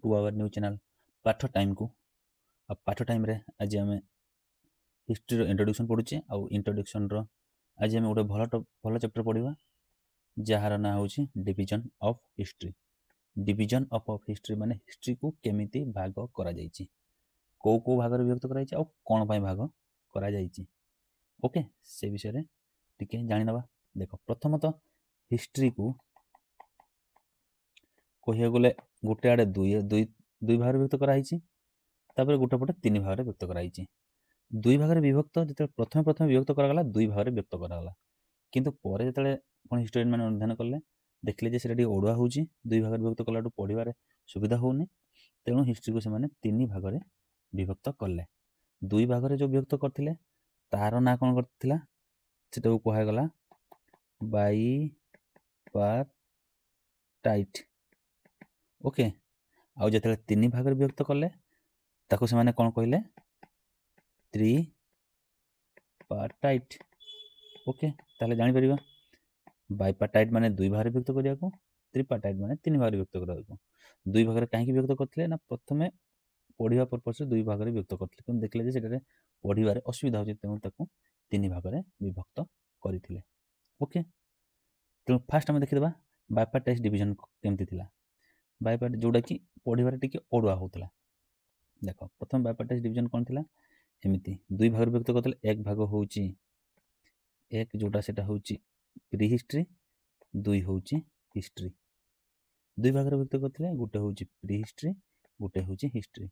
To our news channel पाठ time को आ पाठ टाइम रे आज आम हिस्ट्री इंट्रोडक्शन पढ़ुचे आउ इंट्रोडक्शन आज आम गोटे भल चैप्टर पढ़ा जार ना हूँ division of history. Division of history माने हिस्ट्री को केमिति भाग करा जाइछि, को भाग विभक्त कराइछि आ कोन पय भाग करा जाइछि। ओके से विषय रे टिके जानि नबा। देखो प्रथमतः हिस्ट्री को कहिया गले गोटे आड़े दुई भाग विभक्त कराइछि, तापर गोटे पटे तीन भाग विभक्त कराइछि। दुई भाग विभक्त जते प्रथम विभक्त करागला दुई भाग विभक्त करागला, किंतु परे जते पण हिस्टोरियन माने अध्ययन कले देखले जे सेटा ओडुआ होउछि, दुई भाग विभक्त कलाटू पढिबारे सुविधा होउनी, तेणु हिस्ट्री को से तीन भाग विभक्त कले। दुई भाग जो विभक्त करथिले तार ना कोन करथिला सेटा को कहै गला बाई पार्टाइट। ओके आउ जते तीन भाग विभक्त कले ताको से माने कोन कहले त्रिपार्टाइट। ओके ताले जानि परिबा बाइपार्टाइट माने दुई भाग विभक्त करिया को, त्रिपार्टाइट माने तीन भाग विभक्त करिया को। दुई भाग रे काहे विभक्त करथिले ना प्रथमे पढ़िबा पर्पस दुई भाग रे विभक्त करथिले, किंतु देखले जे सेटा रे पढ़िबारे असुविधा होछि तेणु ताको तीन भाग रे विभक्त करथिले। ओके तेणु फास्ट हम देखिदबा बाइपार्टाइट डिवीजन केमति थिला। बाइपार्टाइट जोडा कि पढ़िबारे टिके ओडुआ होतला। देखो प्रथम बाइपार्टाइट डिवीजन कोन थिला एमिति दुई भाग विभक्त करथिले। एक भाग होउछि एक जोडा सेटा होउछि प्री हिस्ट्री, दुई होउछि हिस्ट्री। दुई भाग विभक्त करथिले गोटे होउछि प्री हिस्ट्री, गोटे होउछि हिस्ट्री।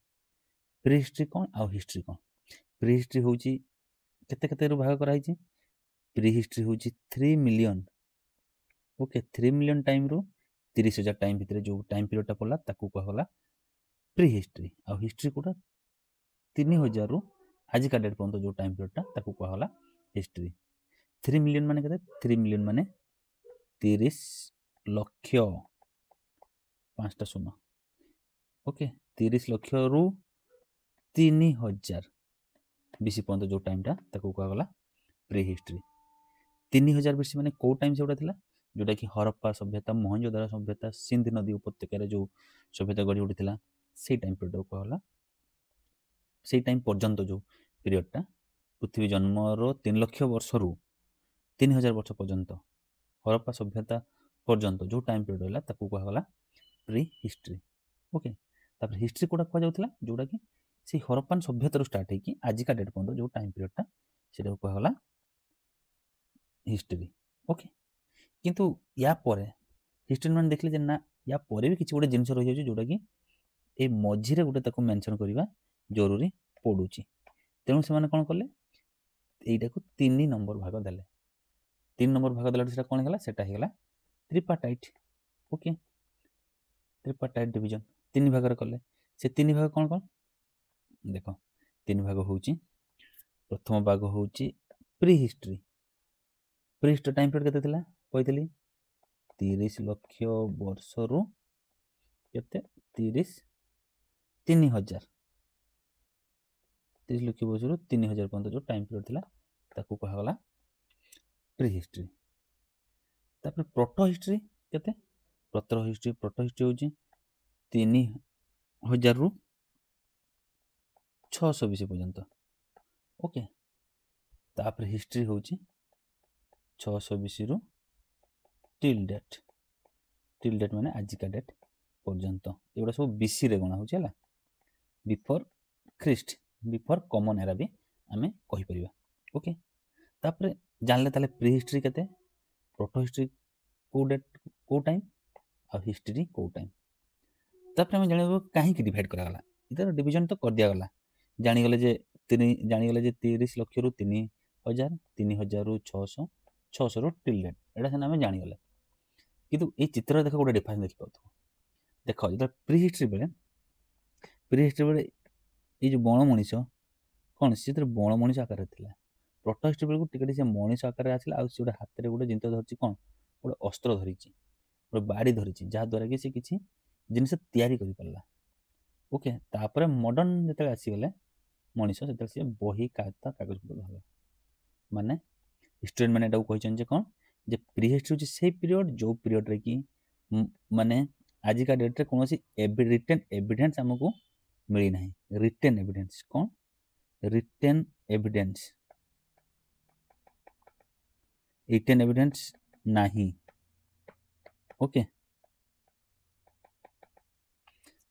प्री हिस्ट्री कोन आ हिस्ट्री कोन? प्री हिस्ट्री होउछि केते केते रो भाग कराइछि। प्री हिस्ट्री होउछि 3 मिलियन। ओके 3 मिलियन टाइम रो 30,000 टाइम भितरे जो टाइम पीरियड पड़ला ताकू कहला प्री हिस्ट्री। आ हिस्ट्री कोटा 3000 रो आज का डेट पर्यंत जो टाइम पीरियड ताकू कहला हिस्ट्री। 3 मिलियन माने केते? 3 मिलियन माने 30 लक्ष 5टा शून्य। ओके 30 लक्ष रु 3000 बीसी पर्यंत जो टाइमटा ताकू कहला प्री हिस्ट्री। 3000 बीसी माने को टाइम सेउडा थिला जोटा कि हरप्पा सभ्यता, मोहनजोदारो सभ्यता, सिंध नदी उपत्यका रे जो सभ्यता गढ़ी उठिथिला सेई टाइम पीरियड को कहला। सेई टाइम पर्यंत जो पीरियडटा पृथ्वी जन्मरो 3 लाख वर्ष रु 3000 वर्ष पर्यंत हरप्पा सभ्यता पर्यंत जो टाइम पीरियड होला ताकू कहला प्री हिस्ट्री। ओके तापर हिस्ट्री कोडा कह जाउथला जोटा कि से हरप्पन सभ्यता रो स्टार्ट है कि आज का डेट पर्यंत जो टाइम पीरियडटा सेटा कहला हिस्ट्री। ओके किंतु या परे हिस्ट्री मान देखले जे ना या परे भी किछि गोटे जिंस रहि जाउछि जोटा कि ए मझी रे गोटे ताको मेंशन करबा जरूरी पडुछि। तेणु से माने कोन करले एइटा को 3 नंबर भाग देले। 3 नंबर भाग देला सेटा कोन होला सेटा हेला त्रिपार्टाइट। ओके त्रिपार्टाइट डिवीजन 3 भाग रे करले। से 3 भाग कोन कोन देखो 3 भाग होउछि। प्रथम भाग होउछि prehistory. Prehistory time period केते थिला कहितली 30 लक्ष वर्ष रु केते 30,000 लक्ष वर्ष रु 3000 पर्यंत जो टाइम पीरियड थिला ताकू कहा गला प्री हिस्ट्री। तापर प्रोटो हिस्ट्री केते प्रोटो हिस्ट्री होची 3000 रु 620 पर्यंत। ओके तापर हिस्ट्री होची 620 रु टिल डेट माने आज का डेट पर्यंत। एगुड़ा सब बीसी रे गणा होची हला before Christ, before common era भी आमे कहि परिबा। ओके तापर जानले ताले प्री हिस्ट्री केते, प्रोटो हिस्ट्री को डेट को टाइम आ हिस्ट्री को टाइम। तापर हम जानिबो काहे कि डिवाइड करा गला। इधर डिवीजन तो कर दिया गला, जानि गले जे 30 लक्ष रु 3000, 3000 रु 600, 600 रु टिल डेट एडा से हमें जानि गले। किंतु ए चित्र देखो गोटे डिफरेंस देखि पाथो। देखो जब प्री हिस्ट्री बेले ये जो बण मनीष कौन से बण मनीष आकार थिला। प्रोटो हिस्ट्री बेलू टिके से मनीष आकार आसला आ गोटे हाथ में गोटे जिनिस धरछि कौन गोटे अस्त्र धरिछि, गोटे बाड़ी धरिछि जहाँ द्वारा कि से किछि जिनिस तैयारी करि परला। ओके तापर मॉडर्न जते आसीगले मनीष से से बही खाता कागज पत्र धरला। माने हिस्टोरियन माने एटा कहछन जे कौन जे प्री हिस्ट्री होछि से पीरियड जो पीरियड रे कि माने आजिका डेट रे कौन रिटेन एविडेंस आमको मिली ना रिटेन एविडेंस कौन रिटेन एविडेंस रिटेन एविडेंस नहीं ओके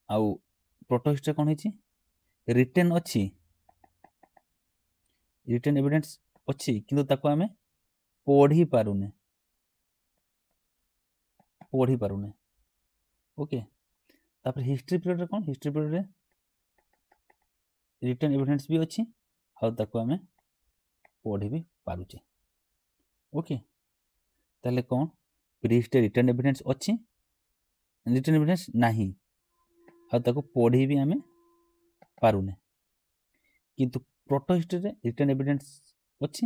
आउ प्रोटो हिस्ट्री कौन है रिटेन अच्छी रिटेन एविडेंस अच्छी किंतु ताको आमे पढ़ी पारुने ओके तापर हिस्ट्री पीरियड रे कौन हिस्ट्री पीरियड रे रिटेन एविडेंस भी अच्छी आउ ताको आमे पढ़ी भी पारुचे ओके ताले कौन प्रीहिस्ट्री रिटेन एविडेंस अच्छी रिटेन एविडेंस नहीं आउ ताको पढ़ी भी आमे पारुने किंतु प्रोटो हिस्ट्री रे रिटेन एविडेंस अच्छी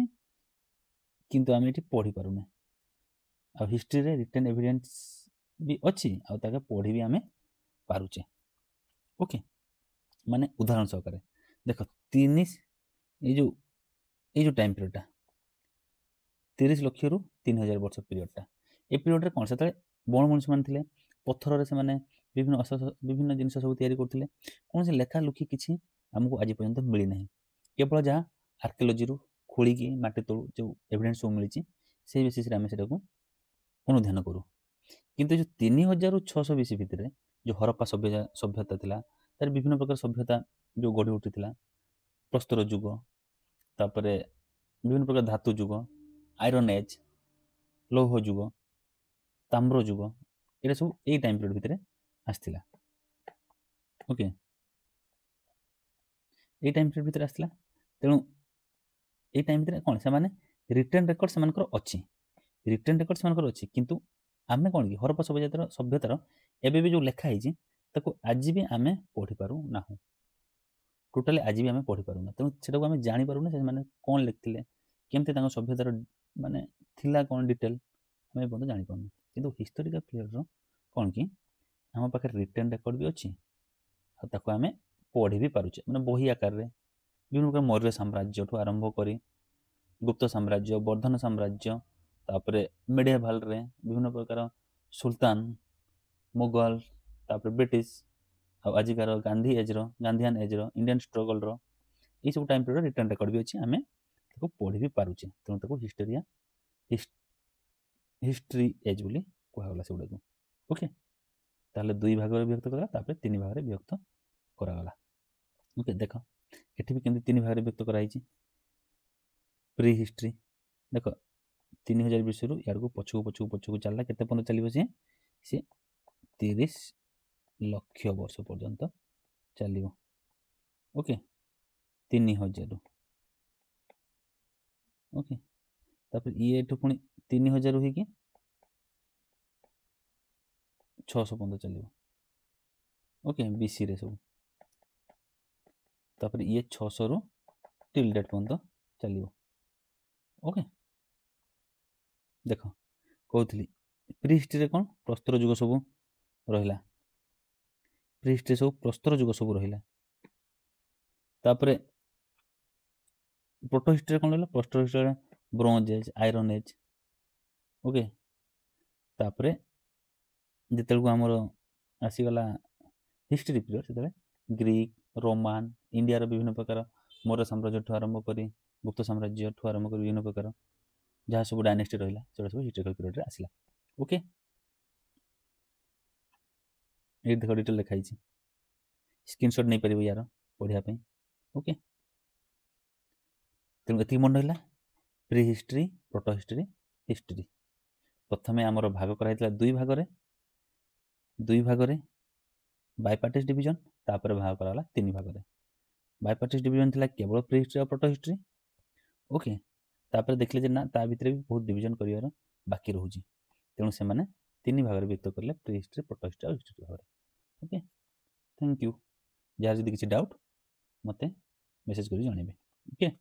किंतु आमे एठी पढ़ी पारुने आ हिस्ट्री रे रिटेन एविडेंस भी अच्छी आउ ताके पढ़ी भी आमे पारुचे ओके माने उदाहरण सहकारे देख 30 ये जो टाइम पीरियडटा 30 लक्ष रु 3000 वर्ष पीरियडटा ए पीरियड रे कोन सेतले बण मनुष्य मान थिले पत्थर रे से माने विभिन्न जिनिस सब तैयारी करथिले कोन से लेखा लुखी किछि हमको आज पर्यंत मिली नहीं केवल जहाँ आर्कियोलॉजी रु खोली की माटी तळु जो एविडेंस सब मिली से बेसिस रे आमे सेटा को अनुध्यान करू किंतु जो 3600 बीसी भितर जो हरप्पा सभ्यता थिला तार विभिन्न प्रकार सभ्यता जो गढ़ी उठी थिला प्रस्तर युग तापरे विभिन्न प्रकार धातु युग आयरन एज लौह युग ताम्र युग ये सब यही टाइम पीरियड भितर आसला ओके ये टाइम पीरियड भितर आसला तेणु ये टाइम भितर कौन से माने रिटेन रेकर्ड से अच्छी रिटेन रेकर्ड से अच्छी किंतु आमे कौन कि हरप्पा सभ्यतार एबे भी जो लेखा है ताको आज भी आमे पढ़ी पारू ना टोटाली आज भी आमे पढ़ी पारू ना तेणु सेटा को आमे जानि पारू ना से माने कौन लिखथिले केमते तांको सभ्यतार माने थिला कौन डिटेल आमे बंद जानि पारू किंतु हिस्टोरिकल पीरियड रो कौन कि हम पाखे रिटेन रेकर्ड भी अच्छी आ ताको आमे पढ़ी भी पारुचे माने बही आकार रे विभिन्न प्रकार मौर्य साम्राज्य ठू आरंभ करी गुप्त साम्राज्य वर्धन साम्राज्य तापरे मेडिएवल रे विभिन्न प्रकार सुल्तान मुगल तापरे ब्रिटिश आजिकार गांधी एज रो गांधीआन एज रो इंडियन स्ट्रगल रो ये सब टाइम पीरियड रिटर्न रेकर्ड भी अच्छी आमे ताको पढ़ी भी पारुचे तेणु ताको हिस्ट्री एज बोली कहगला से गुड़ा ओके ताहले 2 भाग रे विभक्त करा तापरे 3 भाग रे विभक्त करागला ओके देखो एठी भी केमती 3 भाग रे विभक्त करा हिची प्री हिस्ट्री देखो 3000 बीसी रु यार को पछू चलला केते पर्यंत चलिबो से 30 लक्ष वर्ष पर्यंत चलिबो ओके 3000 ओके तापर ये एठु पुनी 3000 रु कि 600 पर्यंत चलिबो ओके बीसी रे सब तापर ये 600 रु टिल डेट पर्यंत चलिबो ओके देख कहती प्री हिस्ट्री रे कौन प्रस्तर युग सब रहिला प्री हिस्ट्री सब प्रस्तर युग सब रहिला तापरे प्रोटो हिस्ट्री रे कौन रहिला प्रस्तर हिस्ट्री रे bronze age iron age okay तापरे जेतेल को हमर आसीगला हिस्ट्री पीरियड सेते ग्रीक रोमान इंडिया रो विभिन्न प्रकार मौर्य साम्राज्य ठू आरंभ करी गुप्त साम्राज्य ठू आरंभ करी विभिन्न प्रकार जहाँ सब डायनेस्टी रहिला सेटा सब हिस्टोरिकल पीरियड रे आसिला ओके ये देखो डिटेल लिखाई छी स्क्रीनशॉट नहीं परिबो यार पढ़िया पे ओके तेणु एति मन रहिला pre history proto history history प्रथमे हमर भाग कराइतला 2 भाग रे बायपार्टिस डिवीजन तापर भाग कराला 3 भाग रे बायपार्टिस डिवीजन थिला केवल प्री हिस्ट्री और प्रोटो हिस्ट्री ओके तापर देखले जे ना ता भितर भी बहुत डिवीजन करिवार बाकी रहउची तेणु से माने 3 भाग रे व्यक्त करले प्री हिस्ट्री प्रोटो हिस्ट्री और हिस्ट्री भाग रे ओके थैंक यू जार जदि किछि डाउट मते मेसेज करि जणेबे ओके।